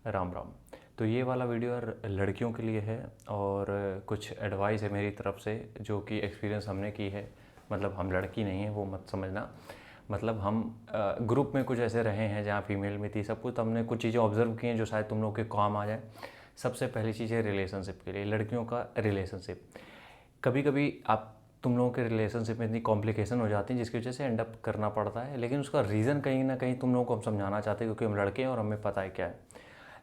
राम राम। तो ये वाला वीडियो यार लड़कियों के लिए है और कुछ एडवाइस है मेरी तरफ से जो कि एक्सपीरियंस हमने की है। मतलब हम लड़की नहीं है वो मत समझना। मतलब हम ग्रुप में कुछ ऐसे रहे हैं जहाँ फीमेल में थी सब कुछ, तो हमने कुछ चीज़ें ऑब्जर्व की हैं जो शायद तुम लोग के काम आ जाए। सबसे पहली चीज़ है रिलेशनशिप के लिए, लड़कियों का रिलेशनशिप। कभी कभी आप तुम लोगों के रिलेशनशिप में इतनी कॉम्प्लिकेशन हो जाती है जिसकी वजह से एंड अप करना पड़ता है, लेकिन उसका रीज़न कहीं ना कहीं तुम लोगों को हम समझाना चाहते हैं क्योंकि हम लड़के हैं और हमें पता है क्या है।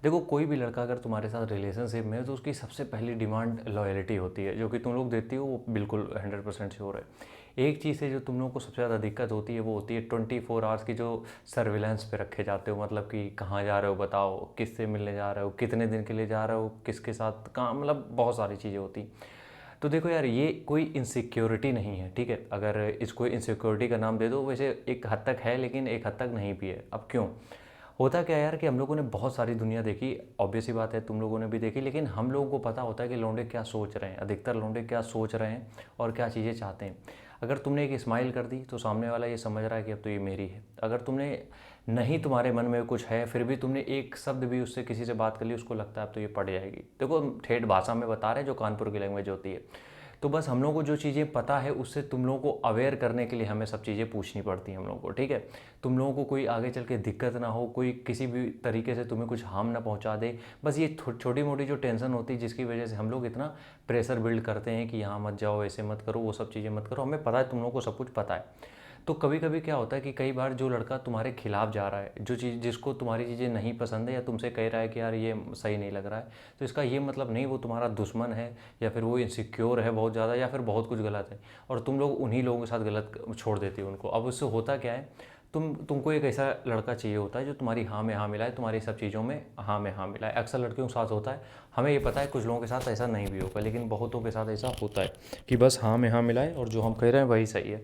देखो, कोई भी लड़का अगर तुम्हारे साथ रिलेशनशिप में है तो उसकी सबसे पहली डिमांड लॉयल्टी होती है, जो कि तुम लोग देती हो वो बिल्कुल 100% श्योर है। एक चीज़ है जो तुम लोगों को सबसे ज़्यादा दिक्कत होती है वो होती है 24 आवर्स की जो सर्विलेंस पे रखे जाते हो। मतलब कि कहाँ जा रहे हो बताओ, किससे मिलने जा रहे हो, कितने दिन के लिए जा रहे हो, किसके साथ कहाँ, मतलब बहुत सारी चीज़ें होती। तो देखो यार, ये कोई इनसिक्योरिटी नहीं है, ठीक है। अगर इसको इनसिक्योरिटी का नाम दे दो, वैसे एक हद तक है लेकिन एक हद तक नहीं भी है। अब क्यों होता क्या है यार कि हम लोगों ने बहुत सारी दुनिया देखी, ऑब्वियस ही बात है तुम लोगों ने भी देखी, लेकिन हम लोगों को पता होता है कि लौंडे क्या सोच रहे हैं, अधिकतर लौंडे क्या सोच रहे हैं और क्या चीज़ें चाहते हैं। अगर तुमने एक स्माइल कर दी तो सामने वाला ये समझ रहा है कि अब तो ये मेरी है। अगर तुमने नहीं, तुम्हारे मन में कुछ है फिर भी तुमने एक शब्द भी उससे किसी से बात कर ली, उसको लगता है अब तो ये पड़ जाएगी। देखो, हम ठेठ भाषा में बता रहे हैं जो कानपुर की लैंग्वेज होती है। तो बस हम लोगों को जो चीज़ें पता है उससे तुम लोगों को अवेयर करने के लिए हमें सब चीज़ें पूछनी पड़ती हैं हम लोगों को, ठीक है। तुम लोगों को कोई आगे चल के दिक्कत ना हो, कोई किसी भी तरीके से तुम्हें कुछ हार्म ना पहुंचा दे। बस ये छोटी मोटी जो टेंशन होती है जिसकी वजह से हम लोग इतना प्रेशर बिल्ड करते हैं कि यहाँ मत जाओ, ऐसे मत करो, वो सब चीज़ें मत करो। हमें पता है तुम लोगों को सब कुछ पता है। तो कभी कभी क्या होता है कि कई बार जो लड़का तुम्हारे खिलाफ जा रहा है, जो चीज़ जिसको तुम्हारी चीज़ें नहीं पसंद है या तुमसे कह रहा है कि यार ये सही नहीं लग रहा है, तो इसका ये मतलब नहीं वो तुम्हारा दुश्मन है या फिर वो इनसिक्योर है बहुत ज़्यादा या फिर बहुत कुछ गलत है। और तुम लोग उन्हीं लोगों के साथ गलत छोड़ देते हो उनको। अब उससे होता क्या है, तुमको एक ऐसा लड़का चाहिए होता है जो तुम्हारी हाँ में हाँ मिलाए, तुम्हारी सब चीज़ों में हाँ में हाँ मिलाए। अक्सर लड़कियों के साथ होता है, हमें ये पता है कुछ लोगों के साथ ऐसा नहीं भी होगा, लेकिन बहुतों के साथ ऐसा होता है कि बस हाँ में हाँ मिलाए और जो हम कह रहे हैं वही सही है।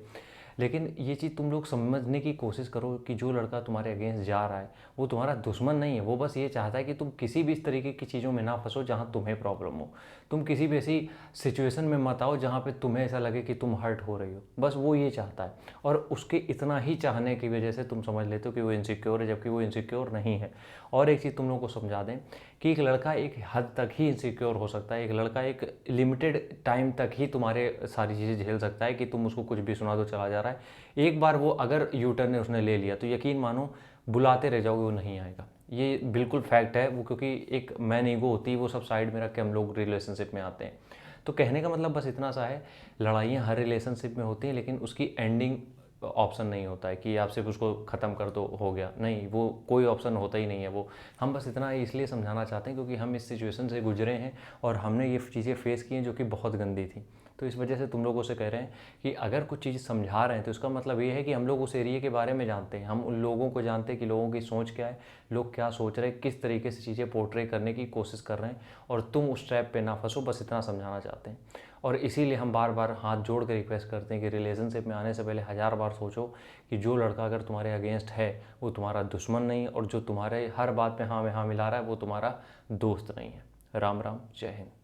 लेकिन ये चीज़ तुम लोग समझने की कोशिश करो कि जो लड़का तुम्हारे अगेंस्ट जा रहा है वो तुम्हारा दुश्मन नहीं है। वो बस ये चाहता है कि तुम किसी भी इस तरीके की चीज़ों में ना फंसो जहाँ तुम्हें प्रॉब्लम हो। तुम किसी भी ऐसी सिचुएशन में मत आओ जहाँ पे तुम्हें ऐसा लगे कि तुम हर्ट हो रही हो। बस वो ये चाहता है, और उसके इतना ही चाहने की वजह से तुम समझ लेते हो कि वो इनसिक्योर है, जबकि वो इनसिक्योर नहीं है। और एक चीज़ तुम लोगों को समझा दें कि एक लड़का एक हद तक ही इनसिक्योर हो सकता है। एक लड़का एक लिमिटेड टाइम तक ही तुम्हारे सारी चीज़ें झेल सकता है कि तुम उसको कुछ भी सुना दो चला जा रहा है। एक बार वो अगर यू टर्न उसने ले लिया तो यकीन मानो बुलाते रह जाओगे वो नहीं आएगा। ये बिल्कुल फैक्ट है वो, क्योंकि एक मैन ईगो होती है, वो सब साइड में रख के हम लोग रिलेशनशिप में आते हैं। तो कहने का मतलब बस इतना सा है, लड़ाइयाँ हर रिलेशनशिप में होती हैं लेकिन उसकी एंडिंग ऑप्शन नहीं होता है कि आप सिर्फ उसको ख़त्म कर दो हो गया, नहीं, वो कोई ऑप्शन होता ही नहीं है वो। हम बस इतना इसलिए समझाना चाहते हैं क्योंकि हम इस सिचुएशन से गुजरे हैं और हमने ये चीज़ें फेस की हैं जो कि बहुत गंदी थी। तो इस वजह से तुम लोगों से कह रहे हैं कि अगर कुछ चीज़ समझा रहे हैं तो इसका मतलब ये है कि हम लोग उस एरिया के बारे में जानते हैं, हम उन लोगों को जानते हैं कि लोगों की सोच क्या है, लोग क्या सोच रहे हैं, किस तरीके से चीज़ें पोर्ट्रे करने की कोशिश कर रहे हैं, और तुम उस ट्रैप पे ना फंसो, बस इतना समझाना चाहते हैं। और इसीलिए हम बार बार हाथ जोड़ कर रिक्वेस्ट करते हैं कि रिलेशनशिप में आने से पहले 1000 बार सोचो कि जो लड़का अगर तुम्हारे अगेंस्ट है वो तुम्हारा दुश्मन नहीं, और जो तुम्हारे हर बात पे हाँ में हाँ मिला रहा है वो तुम्हारा दोस्त नहीं है। राम राम, जय हिंद।